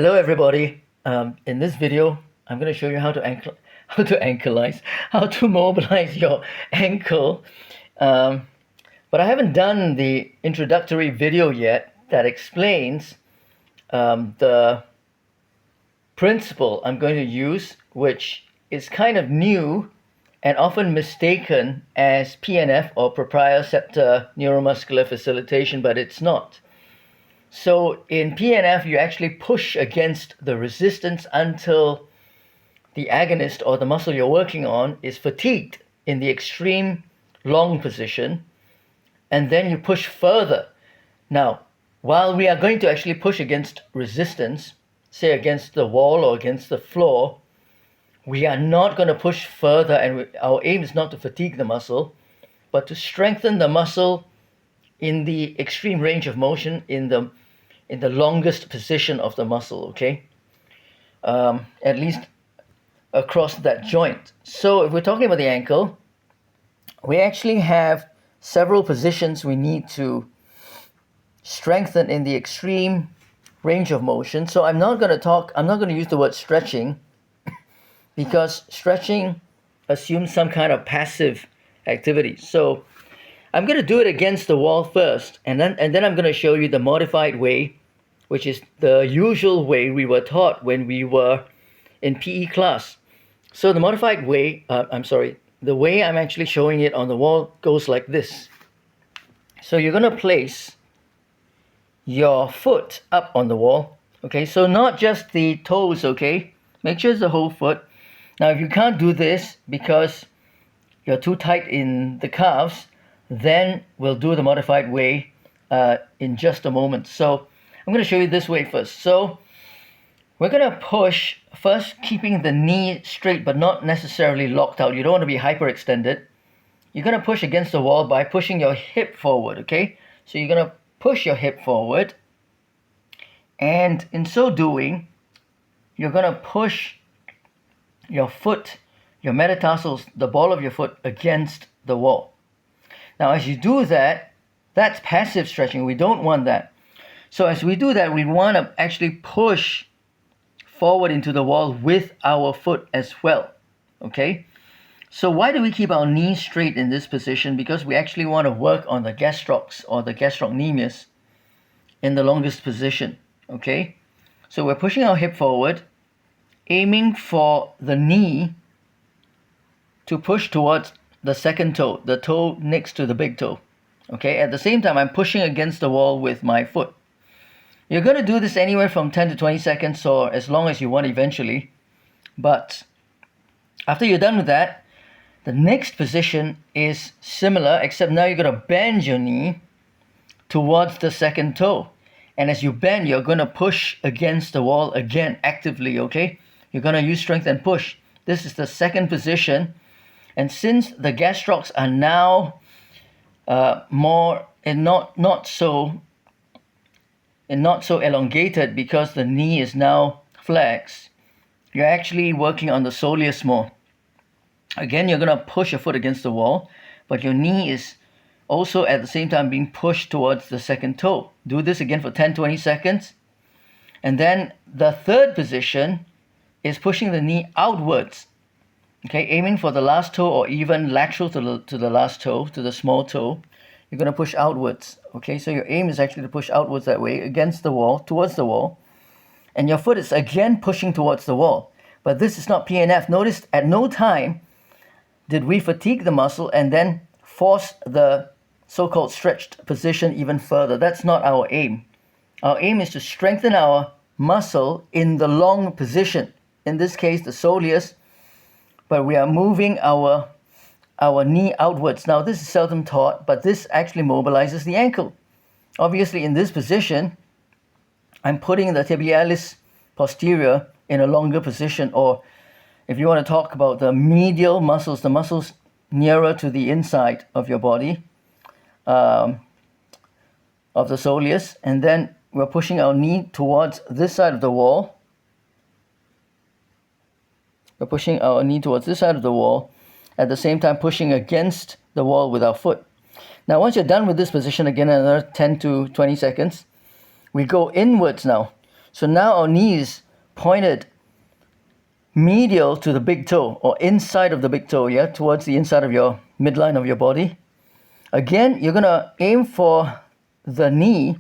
Hello everybody. In this video, I'm going to show you how to mobilize your ankle. But I haven't done the introductory video yet that explains the principle I'm going to use, which is kind of new and often mistaken as PNF or proprioceptor neuromuscular facilitation, but it's not. So in PNF, you actually push against the resistance until the agonist or the muscle you're working on is fatigued in the extreme long position, and then you push further. Now, while we are going to actually push against resistance, say against the wall or against the floor, we are not going to push further, and our aim is not to fatigue the muscle, but to strengthen the muscle in the extreme range of motion in the longest position of the muscle, okay? At least across that joint. So if we're talking about the ankle, we actually have several positions we need to strengthen in the extreme range of motion. So I'm not going to use the word stretching, because stretching assumes some kind of passive activity. So I'm going to do it against the wall first, and then I'm going to show you the modified way, which is the usual way we were taught when we were in PE class. So the modified way, the way I'm actually showing it on the wall goes like this. So you're going to place your foot up on the wall, okay? So not just the toes, okay? Make sure it's the whole foot. Now, if you can't do this because you're too tight in the calves, then we'll do the modified way in just a moment. So I'm going to show you this way first. So we're going to push, first keeping the knee straight but not necessarily locked out. You don't want to be hyperextended. You're going to push against the wall by pushing your hip forward, okay? So you're going to push your hip forward, and in so doing, you're going to push your foot, your metatarsals, the ball of your foot against the wall. Now, as you do that, that's passive stretching. We don't want that. So as we do that, we want to actually push forward into the wall with our foot as well, okay? So why do we keep our knees straight in this position? Because we actually want to work on the gastrocs or the gastrocnemius in the longest position, okay? So we're pushing our hip forward, aiming for the knee to push towards the second toe, the toe next to the big toe, okay? At the same time, I'm pushing against the wall with my foot. You're going to do this anywhere from 10 to 20 seconds or as long as you want eventually. But after you're done with that, the next position is similar, except now you're going to bend your knee towards the second toe. And as you bend, you're going to push against the wall again actively, okay? You're going to use strength and push. This is the second position. And since the gastrocs are now more and not so elongated because the knee is now flexed, you're actually working on the soleus more. Again, you're going to push your foot against the wall, but your knee is also at the same time being pushed towards the second toe. Do this again for 10-20 seconds. And then the third position is pushing the knee outwards, okay, aiming for the last toe or even lateral to the last toe, to the small toe. You're going to push outwards, okay? So your aim is actually to push outwards that way, against the wall, towards the wall. And your foot is again pushing towards the wall. But this is not PNF. Notice at no time did we fatigue the muscle and then force the so-called stretched position even further. That's not our aim. Our aim is to strengthen our muscle in the long position. In this case, the soleus, but we are moving our knee outwards. Now, this is seldom taught, but this actually mobilizes the ankle. Obviously, in this position, I'm putting the tibialis posterior in a longer position, or if you want to talk about the medial muscles, the muscles nearer to the inside of your body, of the soleus, and then we're pushing our knee towards this side of the wall. We're pushing our knee towards this side of the wall, at the same time pushing against the wall with our foot. Now, once you're done with this position, again, another 10 to 20 seconds, we go inwards now. So now our knee is pointed medial to the big toe, or inside of the big toe, yeah, towards the inside of your midline of your body. Again, you're gonna aim for the knee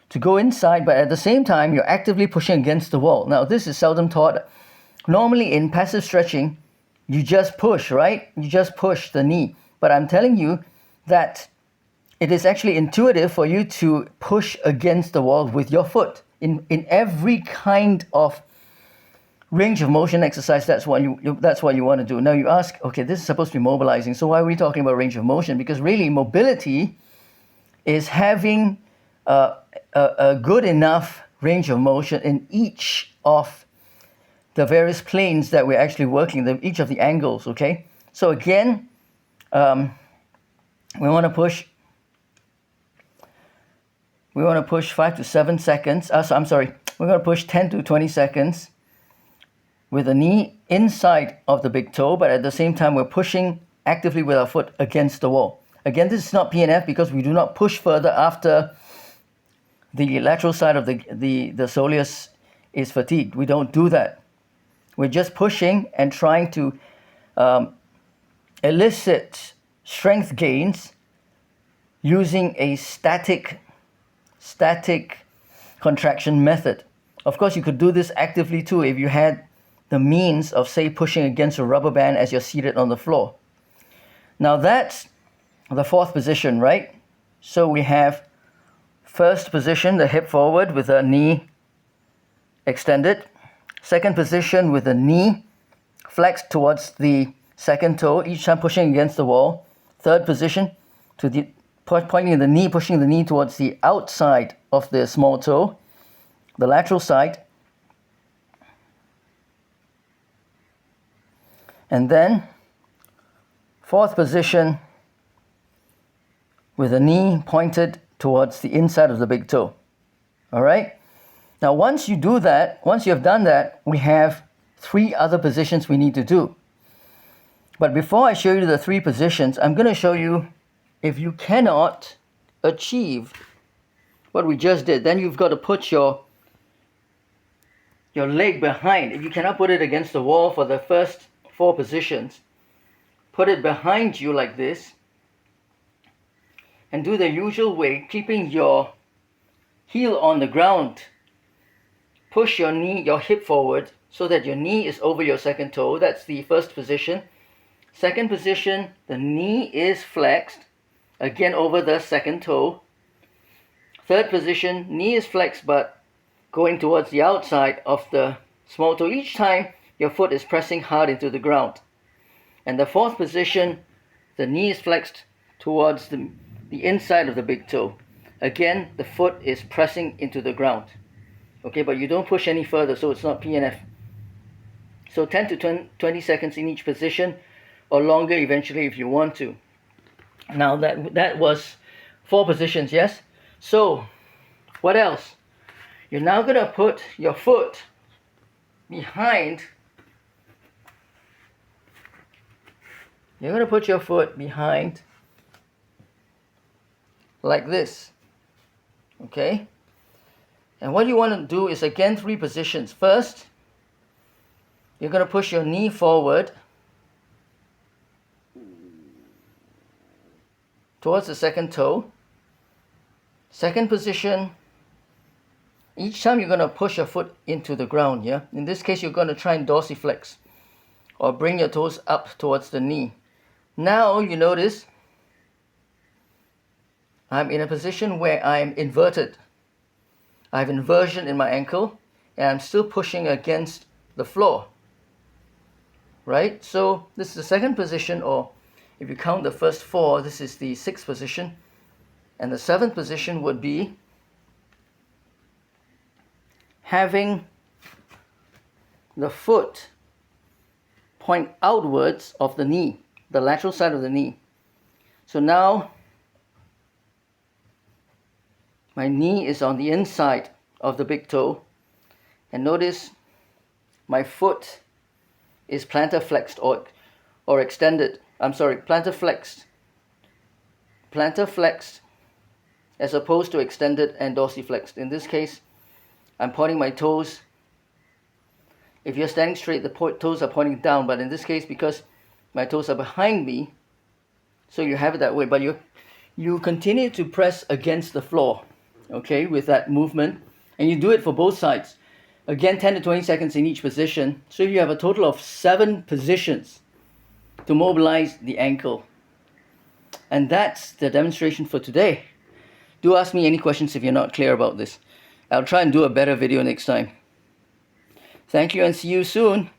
to go inside, but at the same time, you're actively pushing against the wall. Now, this is seldom taught. Normally in passive stretching, you just push, right? You just push the knee. But I'm telling you that it is actually intuitive for you to push against the wall with your foot. In every kind of range of motion exercise, that's what you want to do. Now you ask, okay, this is supposed to be mobilizing, so why are we talking about range of motion? Because really, mobility is having a good enough range of motion in each of the various planes that we're actually working, each of the angles, okay? So again, we want to push 5 to 7 seconds. We're going to push 10 to 20 seconds with the knee inside of the big toe, but at the same time, we're pushing actively with our foot against the wall. Again, this is not PNF because we do not push further after the lateral side of the soleus is fatigued. We don't do that. We're just pushing and trying to elicit strength gains using a static contraction method. Of course, you could do this actively too if you had the means of, say, pushing against a rubber band as you're seated on the floor. Now that's the fourth position, right? So we have first position, the hip forward with the knee extended. Second position with the knee flexed towards the second toe, each time pushing against the wall. Third position, pointing the knee, pushing the knee towards the outside of the small toe, the lateral side. And then fourth position with the knee pointed towards the inside of the big toe. All right? Now, once you have done that, we have 3 other positions we need to do. But before I show you the 3 positions, I'm going to show you if you cannot achieve what we just did, then you've got to put your leg behind. If you cannot put it against the wall for the first 4 positions, put it behind you like this and do the usual way, keeping your heel on the ground. Push your hip forward so that your knee is over your second toe. That's the first position. Second position, the knee is flexed, again over the second toe. Third position, knee is flexed but going towards the outside of the small toe. Each time your foot is pressing hard into the ground. And the fourth position, the knee is flexed towards the inside of the big toe. Again, the foot is pressing into the ground. Okay, but you don't push any further, so it's not PNF. So 10 to 20 seconds in each position, or longer eventually if you want to. Now that was 4 positions, yes? So, what else? You're now going to put your foot behind. You're going to put your foot behind like this. Okay? And what you want to do is, again, 3 positions. First, you're going to push your knee forward towards the second toe. Second position, each time you're going to push your foot into the ground, yeah? In this case, you're going to try and dorsiflex or bring your toes up towards the knee. Now, you notice I'm in a position where I'm inverted. I have inversion in my ankle and I'm still pushing against the floor. Right? So this is the second position, or if you count the first 4, this is the 6th position. And the 7th position would be having the foot point outwards of the knee, the lateral side of the knee. So now my knee is on the inside of the big toe, and notice my foot is plantar flexed or extended. Plantar flexed as opposed to extended and dorsiflexed. In this case, I'm pointing my toes. If you're standing straight, the toes are pointing down, but in this case, because my toes are behind me, so you have it that way, but you continue to press against the floor, okay, with that movement, and you do it for both sides. Again, 10 to 20 seconds in each position, so you have a total of 7 positions to mobilize the ankle. And that's the demonstration for today. Do ask me any questions if you're not clear about this. I'll try and do a better video next time. Thank you and see you soon.